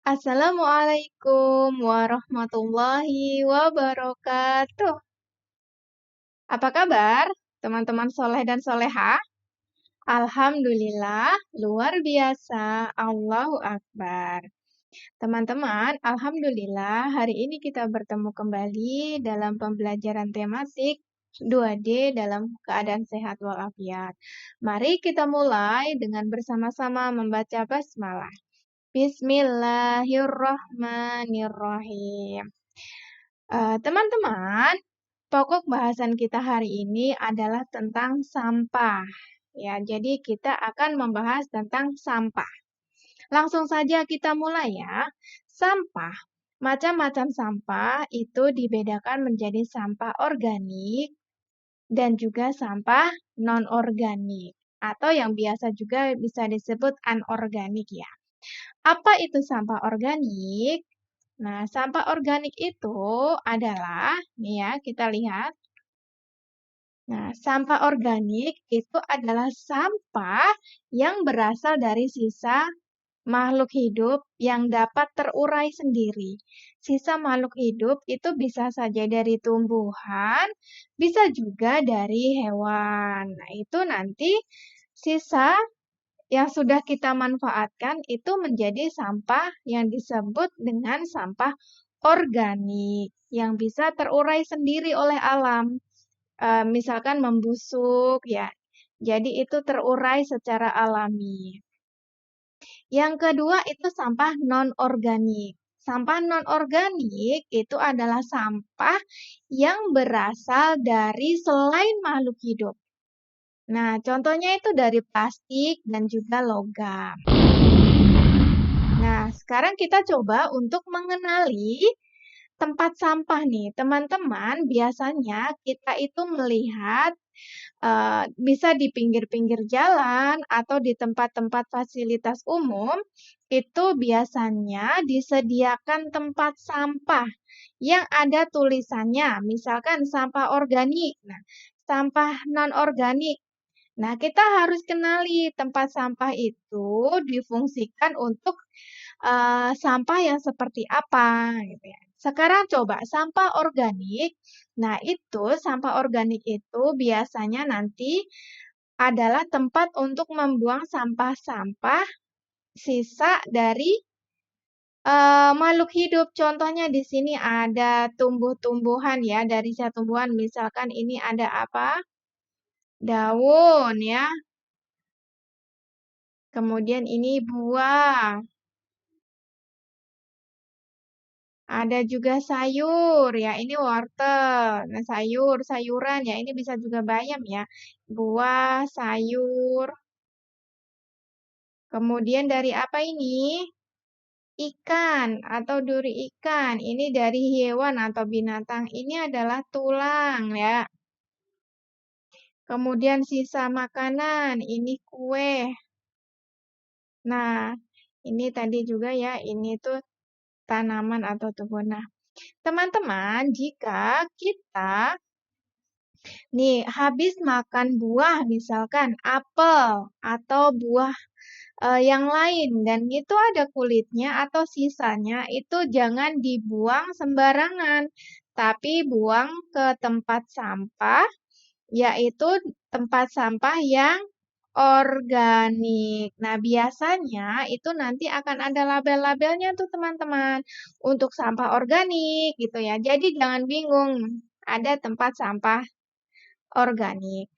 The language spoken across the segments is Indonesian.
Assalamualaikum warahmatullahi wabarakatuh. Apa kabar, teman-teman soleh dan soleha? Alhamdulillah, luar biasa. Allahu Akbar. Teman-teman, Alhamdulillah hari ini kita bertemu kembali dalam pembelajaran tematik 2D dalam keadaan sehat walafiat. Mari kita mulai dengan bersama-sama membaca basmalah. Bismillahirrahmanirrahim. Teman-teman, pokok bahasan kita hari ini adalah tentang sampah. Ya, jadi kita akan membahas tentang sampah. Langsung saja kita mulai ya. Sampah. Macam-macam sampah itu dibedakan menjadi sampah organik dan juga sampah non-organik. Atau yang biasa juga bisa disebut anorganik ya. Apa itu sampah organik? Nah, sampah organik itu adalah, nih ya, kita lihat. Nah, sampah organik itu adalah sampah yang berasal dari sisa makhluk hidup yang dapat terurai sendiri. Sisa makhluk hidup itu bisa saja dari tumbuhan, bisa juga dari hewan. Nah, itu nanti sisa yang sudah kita manfaatkan itu menjadi sampah yang disebut dengan sampah organik yang bisa terurai sendiri oleh alam. Misalkan membusuk ya. Jadi itu terurai secara alami. Yang kedua itu sampah non-organik. Sampah non-organik itu adalah sampah yang berasal dari selain makhluk hidup. Nah, contohnya itu dari plastik dan juga logam. Nah, sekarang kita coba untuk mengenali tempat sampah nih. Teman-teman, biasanya kita itu melihat bisa di pinggir-pinggir jalan atau di tempat-tempat fasilitas umum, itu biasanya disediakan tempat sampah yang ada tulisannya, misalkan sampah organik, nah, sampah non-organik. Nah, kita harus kenali tempat sampah itu difungsikan untuk sampah yang seperti apa gitu ya. Sekarang coba sampah organik. Nah, itu sampah organik itu biasanya nanti adalah tempat untuk membuang sampah-sampah sisa dari makhluk hidup. Contohnya di sini ada tumbuh-tumbuhan ya, dari sisa tumbuhan misalkan ini ada apa? Daun ya. Kemudian ini buah. Ada juga sayur ya, ini wortel. Nah, sayuran ya, ini bisa juga bayam ya. Buah, sayur. Kemudian dari apa ini? Ikan atau duri ikan. Ini dari hewan atau binatang. Ini adalah tulang ya. Kemudian sisa makanan, ini kue. Nah, ini tadi juga ya, ini tuh tanaman atau tumbuhan. Nah, teman-teman, jika kita nih habis makan buah misalkan apel atau buah yang lain dan itu ada kulitnya atau sisanya itu jangan dibuang sembarangan, tapi buang ke tempat sampah, yaitu tempat sampah yang organik. Nah, biasanya itu nanti akan ada label-labelnya tuh teman-teman untuk sampah organik gitu ya. Jadi jangan bingung, ada tempat sampah organik.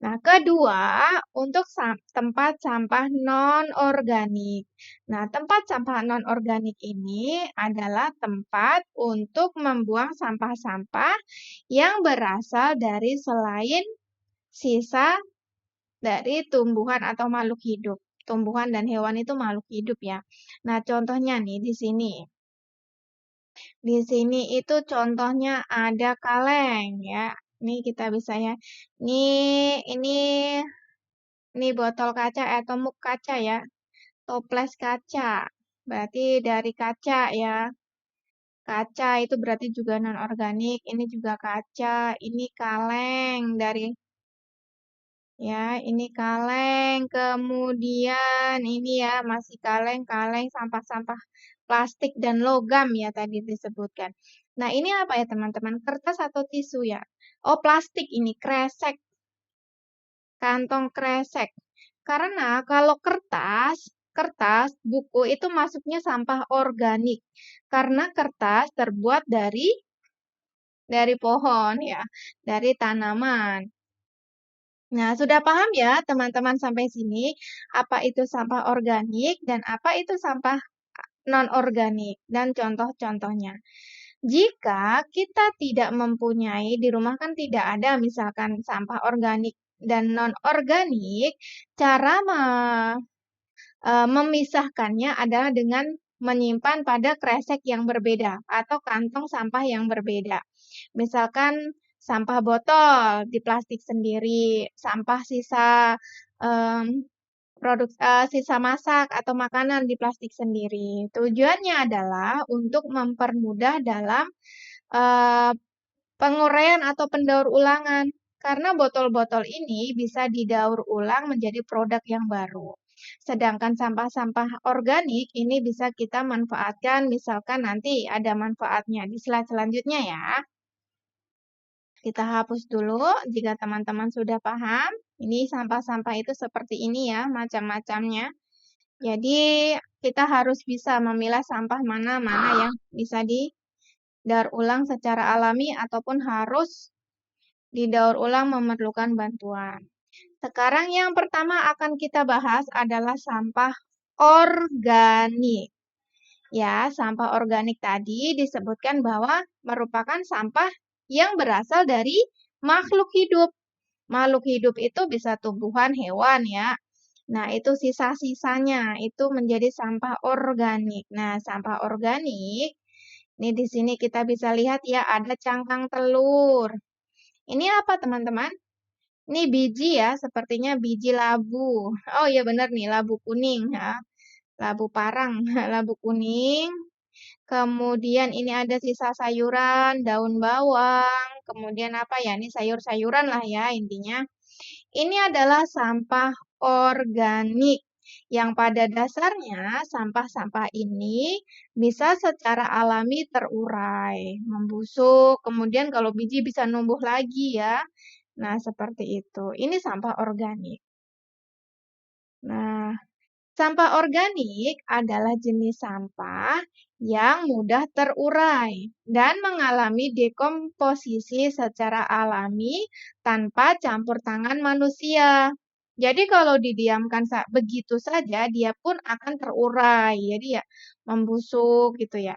Nah, kedua, untuk tempat sampah non-organik. Nah, tempat sampah non-organik ini adalah tempat untuk membuang sampah-sampah yang berasal dari selain sisa dari tumbuhan atau makhluk hidup. Tumbuhan dan hewan itu makhluk hidup ya. Nah, contohnya nih di sini. Di sini itu contohnya ada kaleng ya. Ini kita bisa ya. Ini botol kaca atau mug kaca ya. Toples kaca. Berarti dari kaca ya. Kaca itu berarti juga non-organik. Ini juga kaca. Ini kaleng dari Ya, ini kaleng, kemudian ini ya masih kaleng-kaleng sampah-sampah plastik dan logam ya tadi disebutkan. Nah, ini apa ya teman-teman? Kertas atau tisu ya? Oh, plastik ini, kresek, kantong kresek. Karena kalau kertas, buku itu masuknya sampah organik. Karena kertas terbuat dari pohon ya, dari tanaman. Nah, sudah paham ya teman-teman sampai sini apa itu sampah organik dan apa itu sampah non-organik dan contoh-contohnya. Jika kita tidak mempunyai di rumah kan tidak ada misalkan sampah organik dan non-organik, cara memisahkannya adalah dengan menyimpan pada kresek yang berbeda atau kantong sampah yang berbeda. Misalkan sampah botol di plastik sendiri, sampah sisa sisa masak atau makanan di plastik sendiri. Tujuannya adalah untuk mempermudah dalam eh, penguraian atau pendaur ulangan. Karena botol-botol ini bisa didaur ulang menjadi produk yang baru. Sedangkan sampah-sampah organik ini bisa kita manfaatkan, misalkan nanti ada manfaatnya di slide selanjutnya ya. Kita hapus dulu jika teman-teman sudah paham. Ini sampah-sampah itu seperti ini ya, macam-macamnya. Jadi kita harus bisa memilah sampah mana-mana yang bisa didaur ulang secara alami ataupun harus didaur ulang memerlukan bantuan. Sekarang yang pertama akan kita bahas adalah sampah organik. Ya, sampah organik tadi disebutkan bahwa merupakan sampah yang berasal dari makhluk hidup. Makhluk hidup itu bisa tumbuhan, hewan ya. Nah, itu sisa-sisanya itu menjadi sampah organik. Nah, sampah organik ini di sini kita bisa lihat ya ada cangkang telur. Ini apa teman-teman? Ini biji ya, sepertinya biji labu. Oh iya benar nih, labu kuning ya. Labu parang, labu kuning. Kemudian ini ada sisa sayuran, daun bawang. Kemudian apa ya? Ini sayur-sayuran lah ya intinya. Ini adalah sampah organik yang pada dasarnya sampah-sampah ini bisa secara alami terurai, membusuk, kemudian kalau biji bisa numbuh lagi ya. Nah, seperti itu. Ini sampah organik. Nah, sampah organik adalah jenis sampah yang mudah terurai dan mengalami dekomposisi secara alami tanpa campur tangan manusia. Jadi kalau didiamkan begitu saja, dia pun akan terurai. Jadi ya membusuk gitu ya.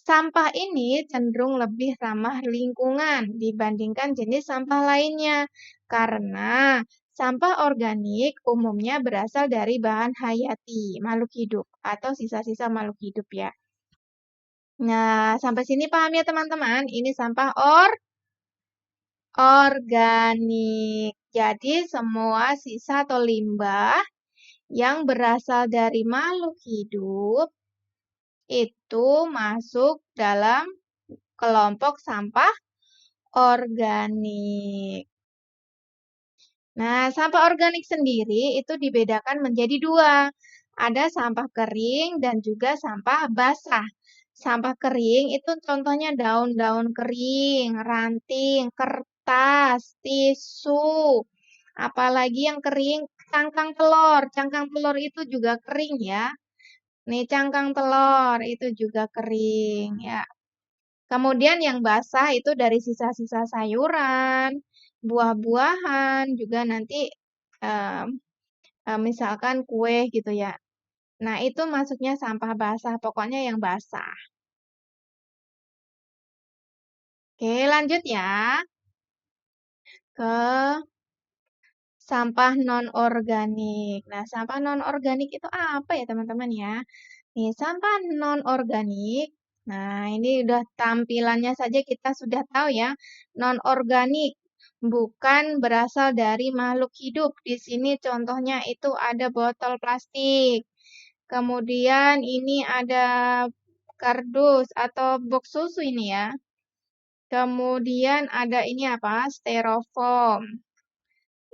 Sampah ini cenderung lebih ramah lingkungan dibandingkan jenis sampah lainnya. Karena sampah organik umumnya berasal dari bahan hayati, makhluk hidup, atau sisa-sisa makhluk hidup ya. Nah, sampai sini paham ya teman-teman? Ini sampah organik. Jadi semua sisa atau limbah yang berasal dari makhluk hidup itu masuk dalam kelompok sampah organik. Nah, sampah organik sendiri itu dibedakan menjadi dua. Ada sampah kering dan juga sampah basah. Sampah kering itu contohnya daun-daun kering, ranting, kertas, tisu. Apalagi yang kering, cangkang telur. Cangkang telur itu juga kering ya. Nih, cangkang telur itu juga kering ya. Kemudian yang basah itu dari sisa-sisa sayuran, buah-buahan, juga nanti em, misalkan kue gitu ya. Nah, itu masuknya sampah basah, pokoknya yang basah. Oke, lanjut ya ke sampah non-organik. Nah, sampah non-organik itu apa ya teman-teman ya? Nih, sampah non-organik. Nah, ini udah tampilannya saja kita sudah tahu ya. Non-organik bukan berasal dari makhluk hidup. Di sini contohnya itu ada botol plastik. Kemudian ini ada kardus atau box susu ini ya. Kemudian ada ini apa? Styrofoam.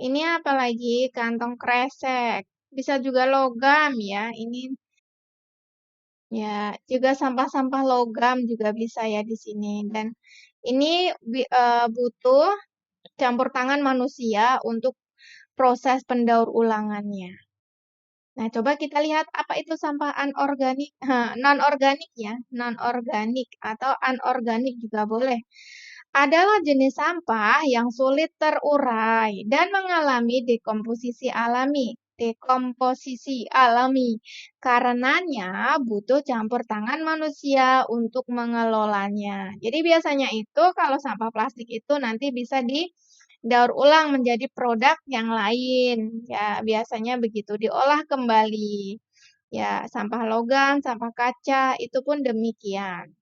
Ini apalagi kantong kresek. Bisa juga logam ya. Ini ya juga sampah-sampah logam juga bisa ya di sini. Dan ini butuh campur tangan manusia untuk proses pendaur ulangannya. Nah, coba kita lihat apa itu sampah anorganik, non-organik ya, non-organik atau anorganik juga boleh. Adalah jenis sampah yang sulit terurai dan mengalami dekomposisi alami. Dekomposisi alami. Karenanya butuh campur tangan manusia untuk mengelolanya. Jadi biasanya itu kalau sampah plastik itu nanti bisa didaur ulang menjadi produk yang lain. Ya, biasanya begitu diolah kembali. Ya, sampah logam, sampah kaca itu pun demikian.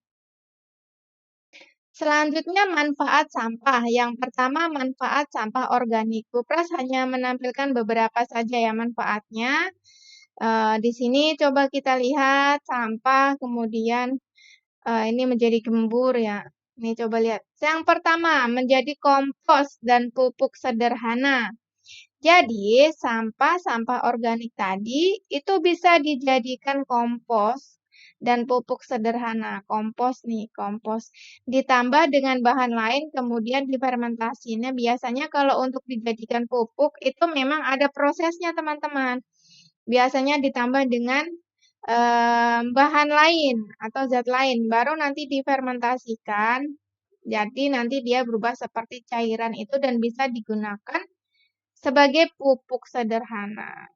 Selanjutnya manfaat sampah. Yang pertama manfaat sampah organik. Kupras hanya menampilkan beberapa saja ya manfaatnya. Di sini coba kita lihat sampah kemudian ini menjadi gembur ya. Ini coba lihat. Yang pertama menjadi kompos dan pupuk sederhana. Jadi sampah-sampah organik tadi itu bisa dijadikan kompos dan pupuk sederhana. Kompos nih, kompos. Ditambah dengan bahan lain kemudian difermentasinya. Biasanya kalau untuk dijadikan pupuk itu memang ada prosesnya teman-teman. Biasanya ditambah dengan bahan lain atau zat lain. Baru nanti difermentasikan. Jadi nanti dia berubah seperti cairan itu dan bisa digunakan sebagai pupuk sederhana.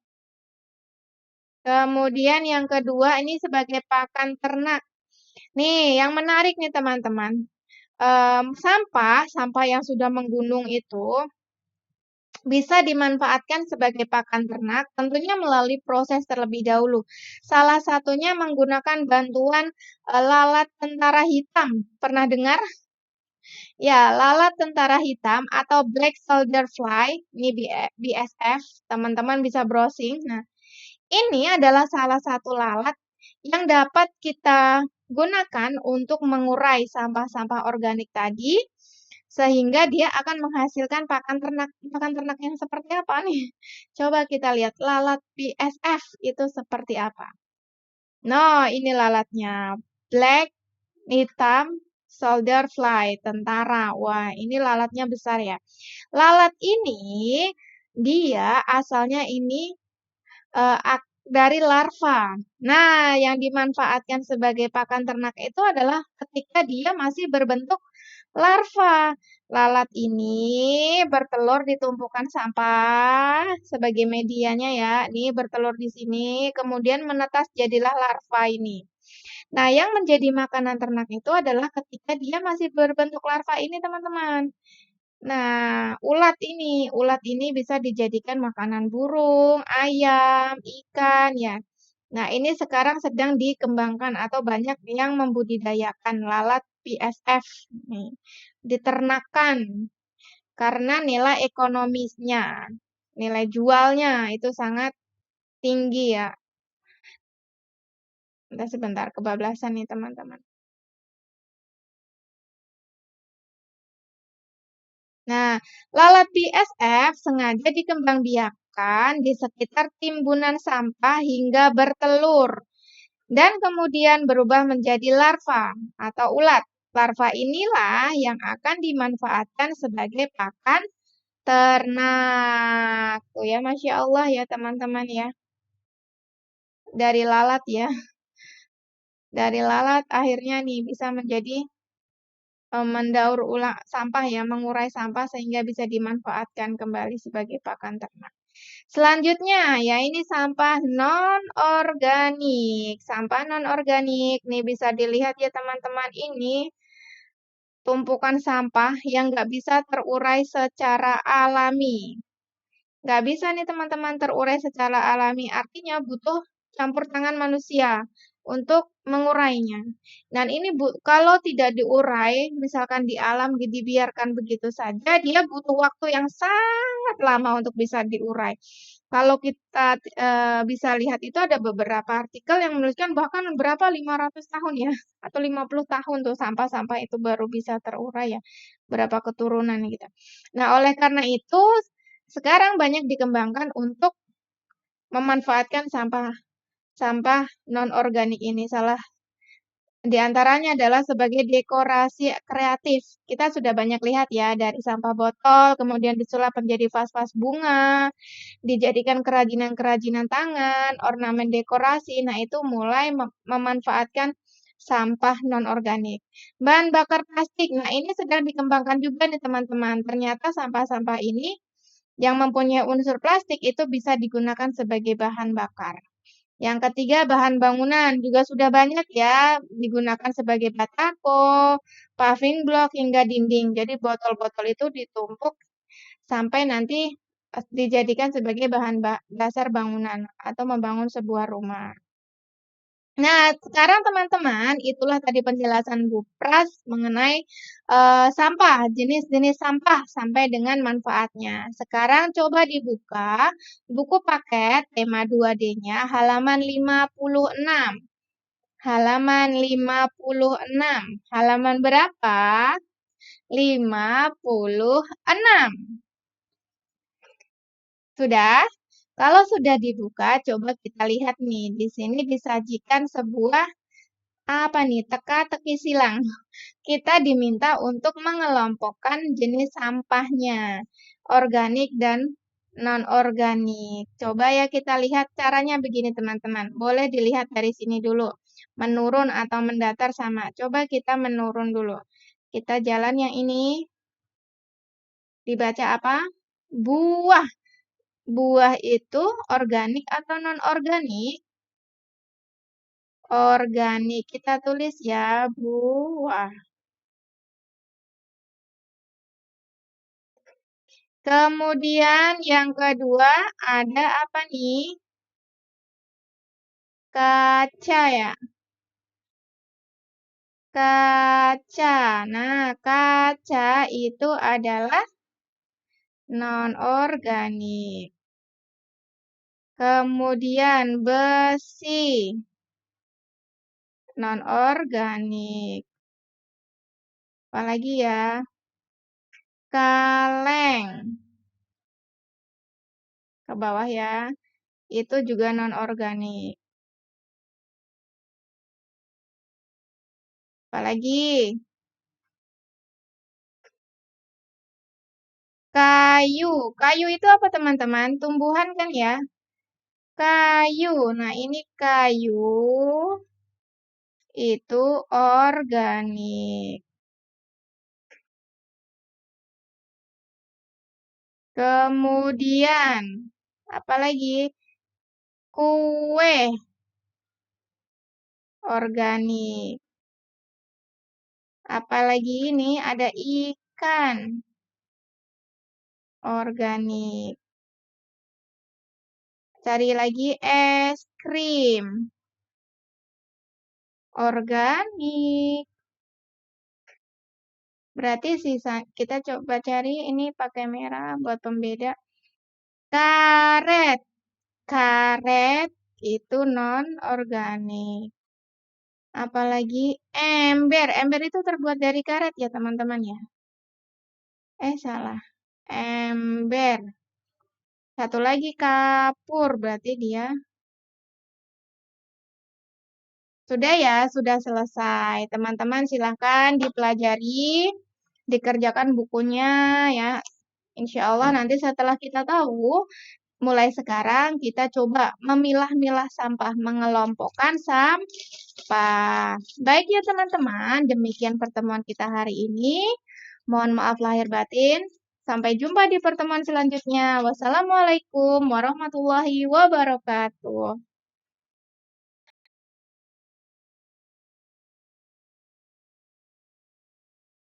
Kemudian yang kedua ini sebagai pakan ternak. Nih, yang menarik nih teman-teman. Sampah yang sudah menggunung itu bisa dimanfaatkan sebagai pakan ternak, tentunya melalui proses terlebih dahulu. Salah satunya menggunakan bantuan lalat tentara hitam. Pernah dengar? Ya, lalat tentara hitam atau black soldier fly, ini BSF, teman-teman bisa browsing. Nah, ini adalah salah satu lalat yang dapat kita gunakan untuk mengurai sampah-sampah organik tadi, sehingga dia akan menghasilkan pakan ternak. Pakan ternak yang seperti apa nih? Coba kita lihat lalat BSF itu seperti apa. Nah, ini lalatnya. Black, hitam, soldier fly, tentara. Wah, ini lalatnya besar ya. Lalat ini, dia asalnya ini dari larva. Nah, yang dimanfaatkan sebagai pakan ternak itu adalah ketika dia masih berbentuk larva. Lalat ini bertelur di tumpukan sampah sebagai medianya ya. Ini bertelur di sini, kemudian menetas jadilah larva ini. Nah, yang menjadi makanan ternak itu adalah ketika dia masih berbentuk larva ini, teman-teman. Nah, ulat ini bisa dijadikan makanan burung, ayam, ikan ya. Nah, ini sekarang sedang dikembangkan atau banyak yang membudidayakan lalat PSF nih, diternakan karena nilai ekonomisnya, nilai jualnya itu sangat tinggi ya. Sebentar, kebablasan nih teman-teman. Nah, lalat PSF sengaja dikembangbiakkan di sekitar timbunan sampah hingga bertelur dan kemudian berubah menjadi larva atau ulat. Larva inilah yang akan dimanfaatkan sebagai pakan ternak. Tuh ya, Masya Allah ya teman-teman ya. Dari lalat ya. Dari lalat akhirnya nih bisa menjadi mendaur ulang sampah ya, mengurai sampah sehingga bisa dimanfaatkan kembali sebagai pakan ternak. Selanjutnya, ya ini sampah non-organik. Sampah non-organik, nih bisa dilihat ya teman-teman, ini tumpukan sampah yang nggak bisa terurai secara alami. Nggak bisa nih teman-teman terurai secara alami, artinya butuh campur tangan manusia untuk mengurainya. Dan ini kalau tidak diurai, misalkan di alam dibiarkan begitu saja, dia butuh waktu yang sangat lama untuk bisa diurai. Kalau kita bisa lihat itu ada beberapa artikel yang menuliskan bahkan berapa 500 tahun ya atau 50 tahun tuh sampah-sampah itu baru bisa terurai ya. Berapa keturunan gitu. Nah, oleh karena itu sekarang banyak dikembangkan untuk memanfaatkan sampah non-organik ini. Salah di antaranya adalah sebagai dekorasi kreatif. Kita sudah banyak lihat ya, dari sampah botol, kemudian disulap menjadi vas-vas bunga, dijadikan kerajinan-kerajinan tangan, ornamen dekorasi. Nah, itu mulai memanfaatkan sampah non-organik. Bahan bakar plastik. Nah, ini sedang dikembangkan juga nih teman-teman. Ternyata sampah-sampah ini yang mempunyai unsur plastik itu bisa digunakan sebagai bahan bakar. Yang ketiga, bahan bangunan juga sudah banyak ya digunakan sebagai batako, paving block, hingga dinding. Jadi botol-botol itu ditumpuk sampai nanti dijadikan sebagai bahan dasar bangunan atau membangun sebuah rumah. Nah, sekarang teman-teman, itulah tadi penjelasan Bu Pras mengenai sampah, jenis-jenis sampah sampai dengan manfaatnya. Sekarang coba dibuka buku paket tema 2D-nya halaman 56. Halaman 56. Halaman berapa? 56. Sudah? Kalau sudah dibuka, coba kita lihat nih. Di sini disajikan sebuah apa nih? Teka-teki silang. Kita diminta untuk mengelompokkan jenis sampahnya, organik dan non-organik. Coba ya kita lihat caranya begini teman-teman. Boleh dilihat dari sini dulu. Menurun atau mendatar sama. Coba kita menurun dulu. Kita jalan yang ini. Dibaca apa? Buah. Buah itu organik atau non-organik? Organik. Kita tulis ya, buah. Kemudian yang kedua ada apa nih? Kaca ya. Kaca. Nah, kaca itu adalah non-organik. Kemudian besi. Non-organik. Apalagi ya? Kaleng. Ke bawah ya. Itu juga non-organik. Apalagi? Kayu. Kayu itu apa teman-teman? Tumbuhan kan ya? Kayu. Nah, ini kayu itu organik. Kemudian, apa lagi? Kue organik. Apalagi ini ada ikan organik. Cari lagi es krim organik. Berarti sisa kita coba cari ini pakai merah buat pembeda. Karet. Karet itu non-organik. Apalagi ember. Ember itu terbuat dari karet ya teman-teman ya. Salah. Ember. Satu lagi kapur, berarti dia. Sudah ya, sudah selesai. Teman-teman silahkan dipelajari, dikerjakan bukunya ya. Insya Allah nanti setelah kita tahu, mulai sekarang kita coba memilah-milah sampah, mengelompokkan sampah. Baik ya teman-teman, demikian pertemuan kita hari ini. Mohon maaf lahir batin. Sampai jumpa di pertemuan selanjutnya. Wassalamualaikum warahmatullahi wabarakatuh.